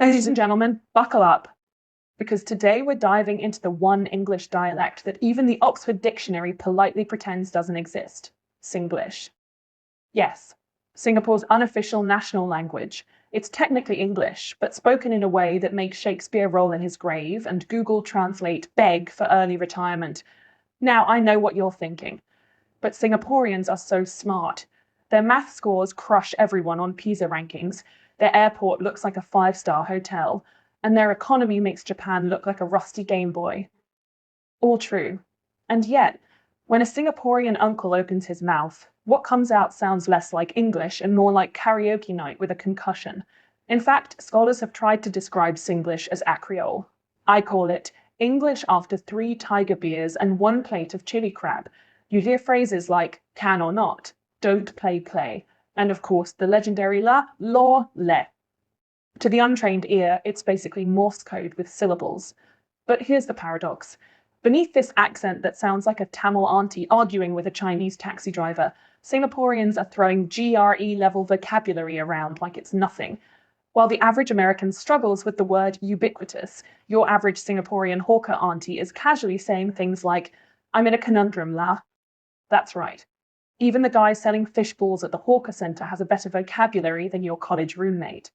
Ladies and gentlemen, buckle up, because today we're diving into the one English dialect that even the Oxford Dictionary politely pretends doesn't exist: Singlish. Yes, Singapore's unofficial national language. It's technically English, but spoken in a way that makes Shakespeare roll in his grave and Google Translate beg for early retirement. Now, I know what you're thinking, but Singaporeans are so smart. Their math scores crush everyone on PISA rankings, their airport looks like a five-star hotel, and their economy makes Japan look like a rusty Game Boy. All true. And yet, when a Singaporean uncle opens his mouth, what comes out sounds less like English and more like karaoke night with a concussion. In fact, scholars have tried to describe Singlish as acreole. I call it English after 3 tiger beers and 1 plate of chili crab. You hear phrases like can or not, don't play, and of course the legendary la, law, le. To the untrained ear, it's basically Morse code with syllables. But here's the paradox. Beneath this accent that sounds like a Tamil auntie arguing with a Chinese taxi driver, Singaporeans are throwing GRE-level vocabulary around like it's nothing. While the average American struggles with the word ubiquitous, your average Singaporean hawker auntie is casually saying things like, I'm in a conundrum, la. That's right. Even the guy selling fish balls at the hawker centre has a better vocabulary than your college roommate.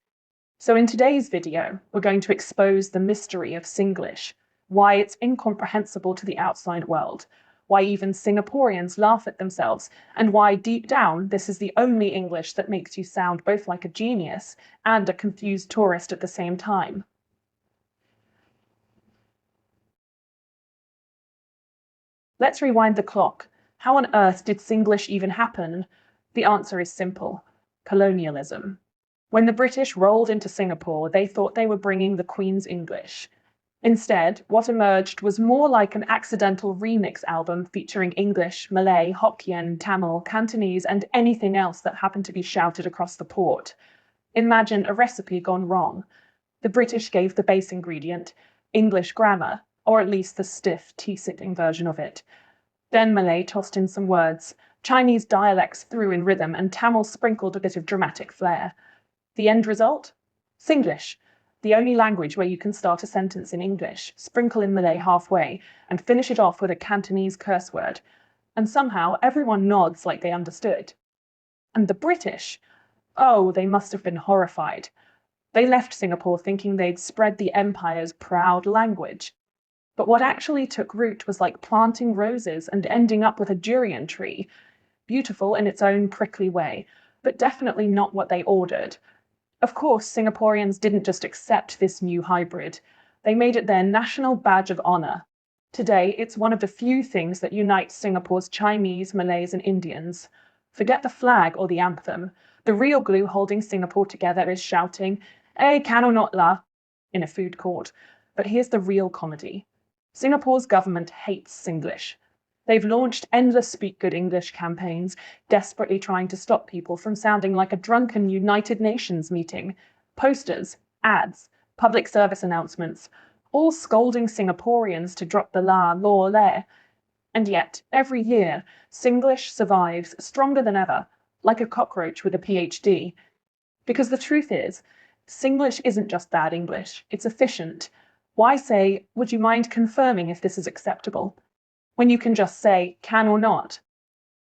So in today's video, we're going to expose the mystery of Singlish, why it's incomprehensible to the outside world, why even Singaporeans laugh at themselves, and why deep down this is the only English that makes you sound both like a genius and a confused tourist at the same time. Let's rewind the clock. How on earth did Singlish even happen? The answer is simple: colonialism. When the British rolled into Singapore, they thought they were bringing the Queen's English. Instead, what emerged was more like an accidental remix album featuring English, Malay, Hokkien, Tamil, Cantonese, and anything else that happened to be shouted across the port. Imagine a recipe gone wrong. The British gave the base ingredient, English grammar, or at least the stiff, tea-sitting version of it. Then Malay tossed in some words, Chinese dialects threw in rhythm, and Tamil sprinkled a bit of dramatic flair. The end result? Singlish, the only language where you can start a sentence in English, sprinkle in Malay halfway, and finish it off with a Cantonese curse word. And somehow everyone nods like they understood. And the British? Oh, they must have been horrified. They left Singapore thinking they'd spread the empire's proud language. But what actually took root was like planting roses and ending up with a durian tree. Beautiful in its own prickly way, but definitely not what they ordered. Of course, Singaporeans didn't just accept this new hybrid. They made it their national badge of honor. Today, it's one of the few things that unites Singapore's Chinese, Malays, and Indians. Forget the flag or the anthem. The real glue holding Singapore together is shouting, "Eh, can or not la," in a food court. But here's the real comedy. Singapore's government hates Singlish. They've launched endless Speak Good English campaigns, desperately trying to stop people from sounding like a drunken United Nations meeting. Posters, ads, public service announcements, all scolding Singaporeans to drop the la, law, le. And yet, every year, Singlish survives stronger than ever, like a cockroach with a PhD. Because the truth is, Singlish isn't just bad English, it's efficient. Why say, would you mind confirming if this is acceptable, when you can just say can or not?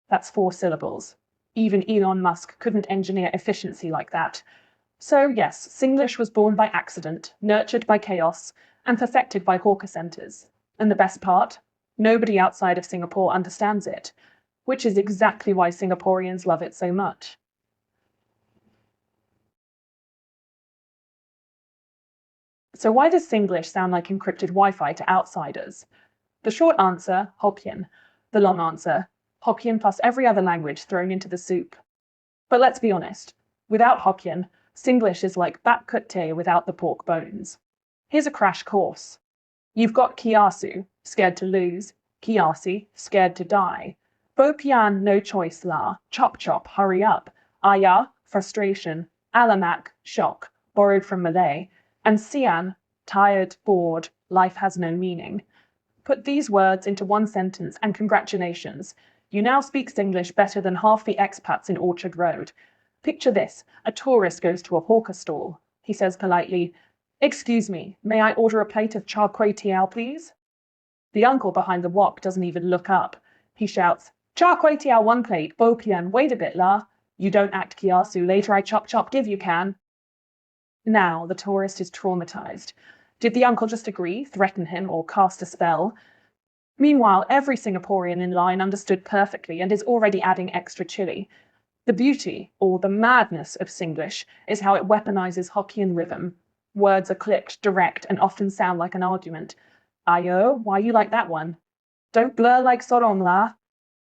That's 4 syllables. Even Elon Musk couldn't engineer efficiency like that. So yes, Singlish was born by accident, nurtured by chaos, and perfected by hawker centres. And the best part? Nobody outside of Singapore understands it, which is exactly why Singaporeans love it so much. So why does Singlish sound like encrypted Wi-Fi to outsiders? The short answer, Hokkien. The long answer, Hokkien plus every other language thrown into the soup. But let's be honest, without Hokkien, Singlish is like bak kut teh without the pork bones. Here's a crash course. You've got kiasu, scared to lose, kiasi, scared to die. Bo pian, no choice la, chop chop, hurry up, ayah, frustration, alamak, shock, borrowed from Malay, and sian, tired, bored, life has no meaning. Put these words into one sentence and congratulations. You now speak Singlish better than half the expats in Orchard Road. Picture this: a tourist goes to a hawker stall. He says politely, Excuse me, may I order a plate of char kway teow, please? The uncle behind the wok doesn't even look up. He shouts, Char kway teow 1 plate, bo pian, wait a bit la. You don't act kiasu, later I chop chop give you can. Now the tourist is traumatized. Did the uncle just agree, threaten him, or cast a spell? Meanwhile, every Singaporean in line understood perfectly and is already adding extra chili. The beauty, or the madness, of Singlish is how it weaponizes Hokkien rhythm. Words are clipped, direct, and often sound like an argument. Ayo, why you like that one? Don't blur like Sorong la.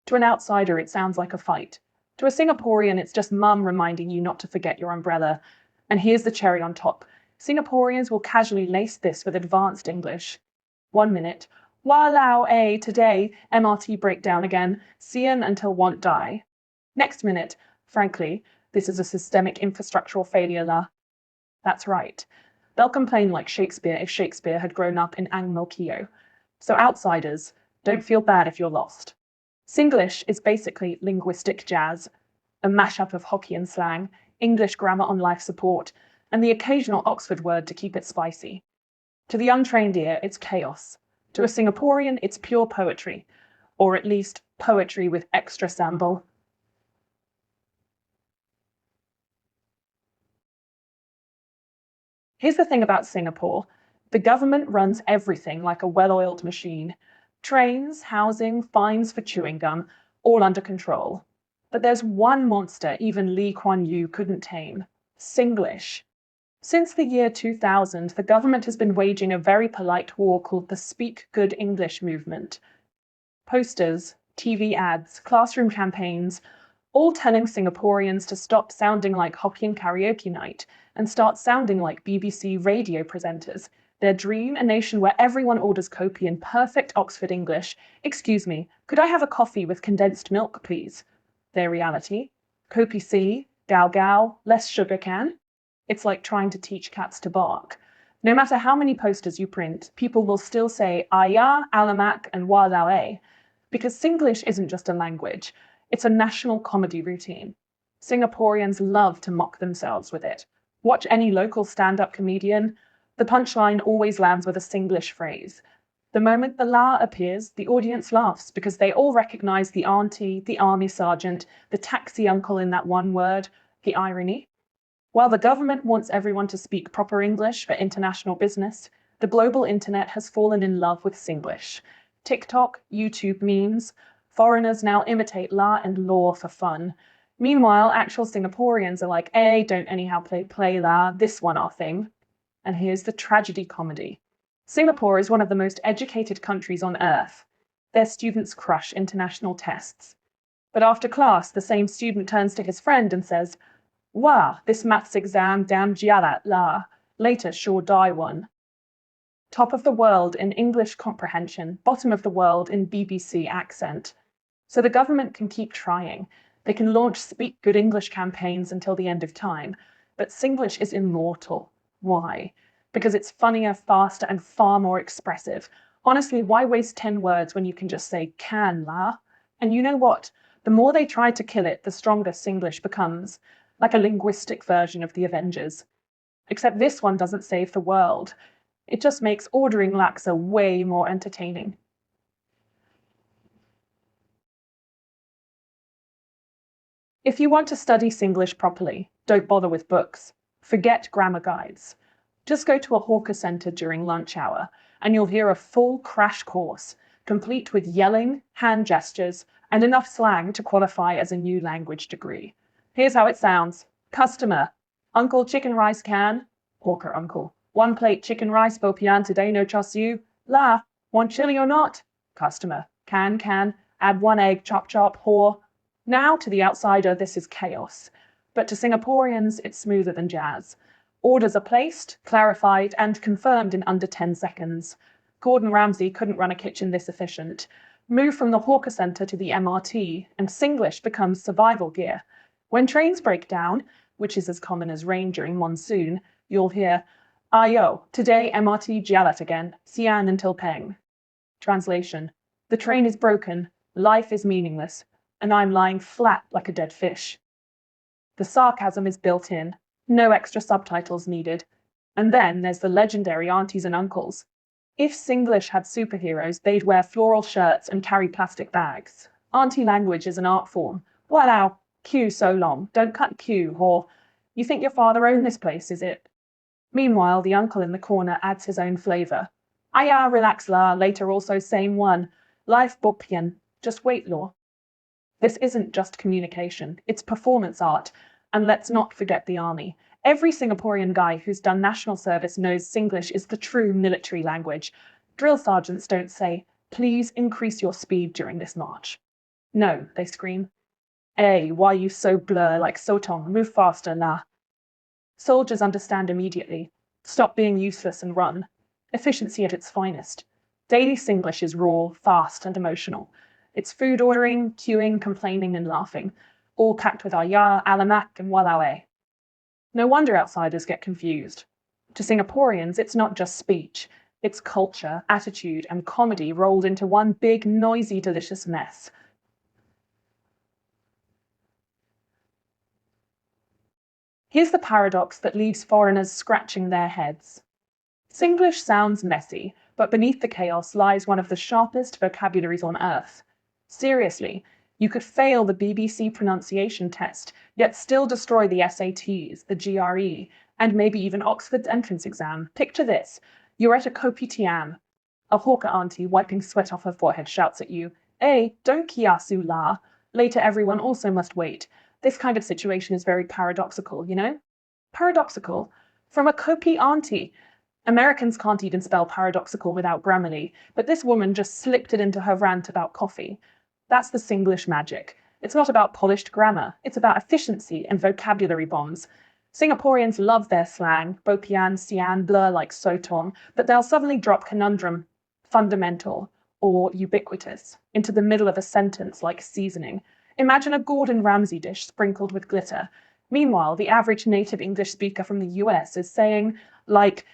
To an outsider, it sounds like a fight. To a Singaporean, it's just mum reminding you not to forget your umbrella. And here's the cherry on top. Singaporeans will casually lace this with advanced English. 1 minute. Wa lao a today, MRT breakdown again. Sian until want die. Next minute. Frankly, this is a systemic infrastructural failure la. That's right. They'll complain like Shakespeare if Shakespeare had grown up in Ang Mo Kio. So outsiders, don't feel bad if you're lost. Singlish is basically linguistic jazz, a mashup of Hokkien slang, English grammar on life support, and the occasional Oxford word to keep it spicy. To the untrained ear, it's chaos. To a Singaporean, it's pure poetry, or at least poetry with extra sample. Here's the thing about Singapore. The government runs everything like a well-oiled machine. Trains, housing, fines for chewing gum, all under control. But there's one monster even Lee Kuan Yew couldn't tame: Singlish. Since the year 2000, the government has been waging a very polite war called the Speak Good English movement. Posters, TV ads, classroom campaigns, all telling Singaporeans to stop sounding like Hokkien karaoke night and start sounding like BBC radio presenters. Their dream, a nation where everyone orders kopi in perfect Oxford English. Excuse me, could I have a coffee with condensed milk, please? Their reality, kopi C, gao gao, less sugar can. It's like trying to teach cats to bark. No matter how many posters you print, people will still say ayah, alamak, and wa lao e. Because Singlish isn't just a language, it's a national comedy routine. Singaporeans love to mock themselves with it. Watch any local stand-up comedian. The punchline always lands with a Singlish phrase. The moment the la appears, the audience laughs because they all recognize the auntie, the army sergeant, the taxi uncle in that one word, the irony. While the government wants everyone to speak proper English for international business, the global internet has fallen in love with Singlish. TikTok, YouTube memes, foreigners now imitate la and law for fun. Meanwhile, actual Singaporeans are like, don't anyhow play la, this one our thing. And here's the tragedy comedy. Singapore is one of the most educated countries on earth. Their students crush international tests. But after class, the same student turns to his friend and says, Wah, this maths exam damn jialat la. Later sure die one. Top of the world in English comprehension, bottom of the world in BBC accent. So the government can keep trying. They can launch Speak Good English campaigns until the end of time. But Singlish is immortal. Why? Because it's funnier, faster, and far more expressive. Honestly, why waste 10 words when you can just say can la? And you know what? The more they try to kill it, the stronger Singlish becomes. Like a linguistic version of the Avengers. Except this one doesn't save the world. It just makes ordering laksa way more entertaining. If you want to study Singlish properly, don't bother with books. Forget grammar guides. Just go to a hawker centre during lunch hour, and you'll hear a full crash course, complete with yelling, hand gestures, and enough slang to qualify as a new language degree. Here's how it sounds. Customer. Uncle, chicken rice can. Hawker uncle. 1 plate chicken rice, bo pian today, no char siu. La. Want chili or not? Customer. Can. Add 1 egg, chop chop, haw. Now, to the outsider, this is chaos. But to Singaporeans, it's smoother than jazz. Orders are placed, clarified, and confirmed in under 10 seconds. Gordon Ramsay couldn't run a kitchen this efficient. Move from the hawker centre to the MRT, and Singlish becomes survival gear. When trains break down, which is as common as rain during monsoon, you'll hear, Ayo, today MRT jialat again, sian until peng. Translation. The train is broken, life is meaningless, and I'm lying flat like a dead fish. The sarcasm is built in, no extra subtitles needed. And then there's the legendary aunties and uncles. If Singlish had superheroes, they'd wear floral shirts and carry plastic bags. Auntie language is an art form. Wow, queue so long. Don't cut queue, or you think your father owned this place, is it? Meanwhile, the uncle in the corner adds his own flavour. Aya, relax la, later also same one. Life bopian, just wait law. This isn't just communication, it's performance art. And let's not forget the army. Every Singaporean guy who's done national service knows Singlish is the true military language. Drill sergeants don't say, please increase your speed during this march. No, they scream. Hey, why you so blur like Sotong? Move faster, nah. Soldiers understand immediately. Stop being useless and run. Efficiency at its finest. Daily Singlish is raw, fast, and emotional. It's food ordering, queuing, complaining, and laughing, all packed with ayah, alamak, and walawe. No wonder outsiders get confused. To Singaporeans, it's not just speech. It's culture, attitude, and comedy rolled into one big, noisy, delicious mess. Here's the paradox that leaves foreigners scratching their heads. Singlish sounds messy, but beneath the chaos lies one of the sharpest vocabularies on earth. Seriously, you could fail the BBC pronunciation test, yet still destroy the SATs, the GRE, and maybe even Oxford's entrance exam. Picture this. You're at a kopitiam. A hawker auntie wiping sweat off her forehead shouts at you, "Hey, don't kiasu la." Later everyone also must wait. This kind of situation is very paradoxical, you know? Paradoxical? From a kopi auntie. Americans can't even spell paradoxical without Grammarly, but this woman just slipped it into her rant about coffee. That's the Singlish magic. It's not about polished grammar, it's about efficiency and vocabulary bombs. Singaporeans love their slang, bopian, sian, blur like sotong, but they'll suddenly drop conundrum, fundamental, or ubiquitous, into the middle of a sentence like seasoning. Imagine a Gordon Ramsay dish sprinkled with glitter. Meanwhile, the average native English speaker from the US is saying, like,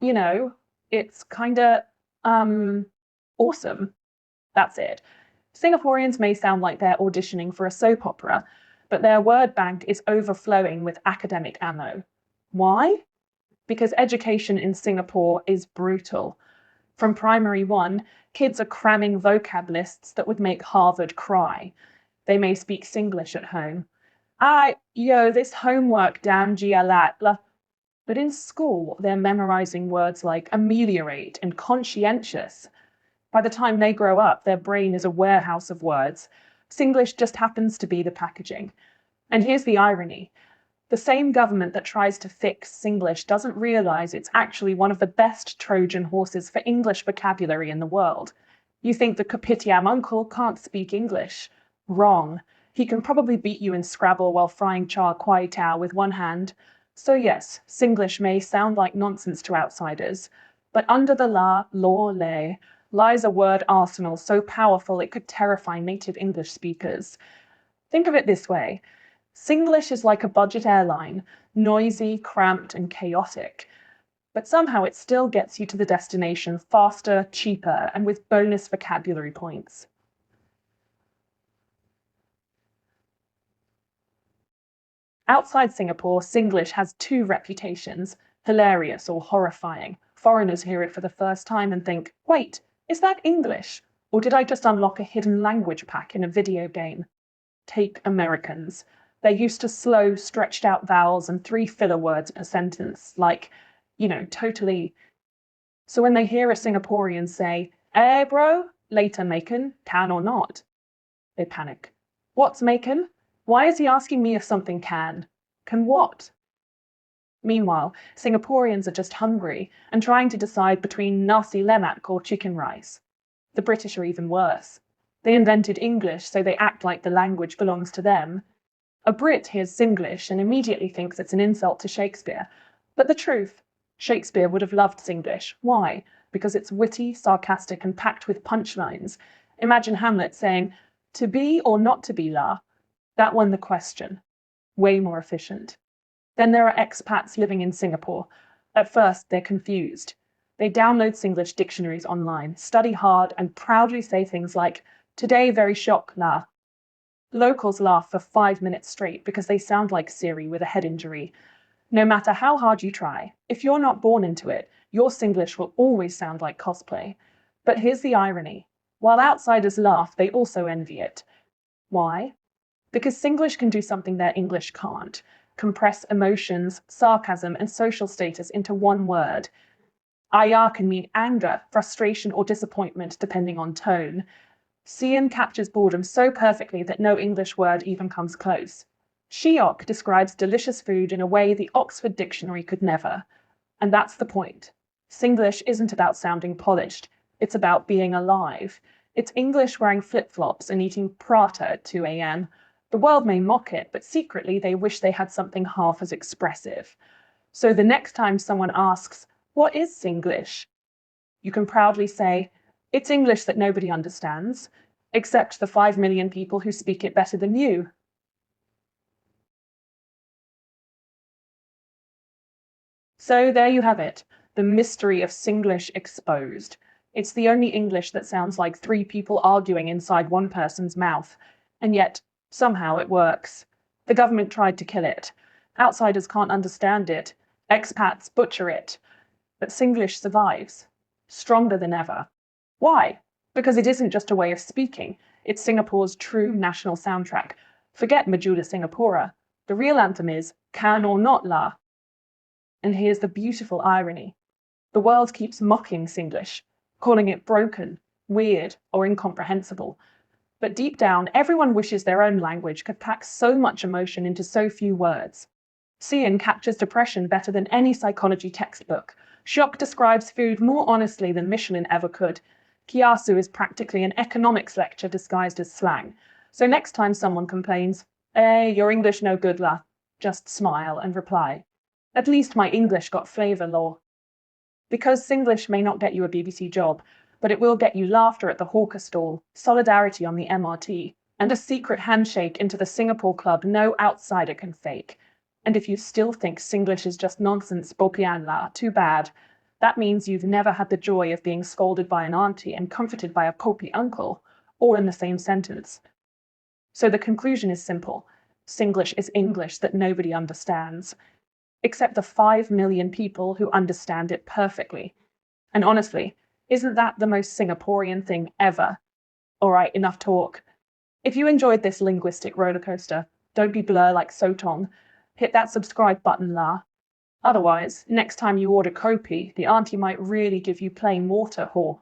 you know, it's kinda, awesome. That's it. Singaporeans may sound like they're auditioning for a soap opera, but their word bank is overflowing with academic ammo. Why? Because education in Singapore is brutal. From primary one, kids are cramming vocab lists that would make Harvard cry. They may speak Singlish at home. This homework damn gialat. But in school, they're memorizing words like ameliorate and conscientious. By the time they grow up, their brain is a warehouse of words. Singlish just happens to be the packaging. And here's the irony. The same government that tries to fix Singlish doesn't realize it's actually one of the best Trojan horses for English vocabulary in the world. You think the Kopitiam uncle can't speak English. Wrong. He can probably beat you in Scrabble while frying char kway teow with one hand. So yes, Singlish may sound like nonsense to outsiders, but under the law lay, lies a word arsenal so powerful it could terrify native English speakers. Think of it this way. Singlish is like a budget airline, noisy, cramped, and chaotic. But somehow it still gets you to the destination faster, cheaper, and with bonus vocabulary points. Outside Singapore, Singlish has two reputations, hilarious or horrifying. Foreigners hear it for the first time and think, wait, is that English? Or did I just unlock a hidden language pack in a video game? Take Americans. They're used to slow, stretched out vowels and 3 filler words per sentence, like, totally. So when they hear a Singaporean say, eh, bro, later Macon, can or not, they panic. What's Macon? Why is he asking me if something can? Can what? Meanwhile, Singaporeans are just hungry and trying to decide between nasi lemak or chicken rice. The British are even worse. They invented English, so they act like the language belongs to them. A Brit hears Singlish and immediately thinks it's an insult to Shakespeare. But the truth, Shakespeare would have loved Singlish. Why? Because it's witty, sarcastic, and packed with punchlines. Imagine Hamlet saying, to be or not to be la? That won the question. Way more efficient. Then there are expats living in Singapore. At first, they're confused. They download Singlish dictionaries online, study hard, and proudly say things like, today very shock la. Locals laugh for 5 minutes straight because they sound like Siri with a head injury. No matter how hard you try, if you're not born into it, your Singlish will always sound like cosplay. But here's the irony. While outsiders laugh, they also envy it. Why? Because Singlish can do something their English can't: compress emotions, sarcasm, and social status into one word. Aya can mean anger, frustration, or disappointment, depending on tone. Cian captures boredom so perfectly that no English word even comes close. Shiok describes delicious food in a way the Oxford Dictionary could never. And that's the point. Singlish isn't about sounding polished, it's about being alive. It's English wearing flip-flops and eating prata at 2 a.m. The world may mock it, but secretly they wish they had something half as expressive. So the next time someone asks, "What is Singlish?" you can proudly say, "It's English that nobody understands, except the 5 million people who speak it better than you." So there you have it, the mystery of Singlish exposed. It's the only English that sounds like three people arguing inside one person's mouth, and yet somehow it works. The government tried to kill it. Outsiders can't understand it. Expats butcher it. But Singlish survives, stronger than ever. Why? Because it isn't just a way of speaking, it's Singapore's true national soundtrack. Forget Majuda Singapura. The real anthem is Can or Not La. And here's the beautiful irony. The world keeps mocking Singlish, calling it broken, weird, or incomprehensible. But deep down, everyone wishes their own language could pack so much emotion into so few words. Cian captures depression better than any psychology textbook. Shock describes food more honestly than Michelin ever could. Kiasu is practically an economics lecture disguised as slang. So next time someone complains, your English no good la, just smile and reply, "At least my English got flavour, law." Because Singlish may not get you a BBC job, but it will get you laughter at the hawker stall, solidarity on the MRT, and a secret handshake into the Singapore club no outsider can fake. And if you still think Singlish is just nonsense, bopian la, too bad. That means you've never had the joy of being scolded by an auntie and comforted by a kopi uncle, all in the same sentence. So the conclusion is simple. Singlish is English that nobody understands, except the 5 million people who understand it perfectly. And honestly, isn't that the most Singaporean thing ever? All right, enough talk. If you enjoyed this linguistic rollercoaster, don't be blur like Sotong. Hit that subscribe button, la. Otherwise, next time you order kopi, the auntie might really give you plain water, whore.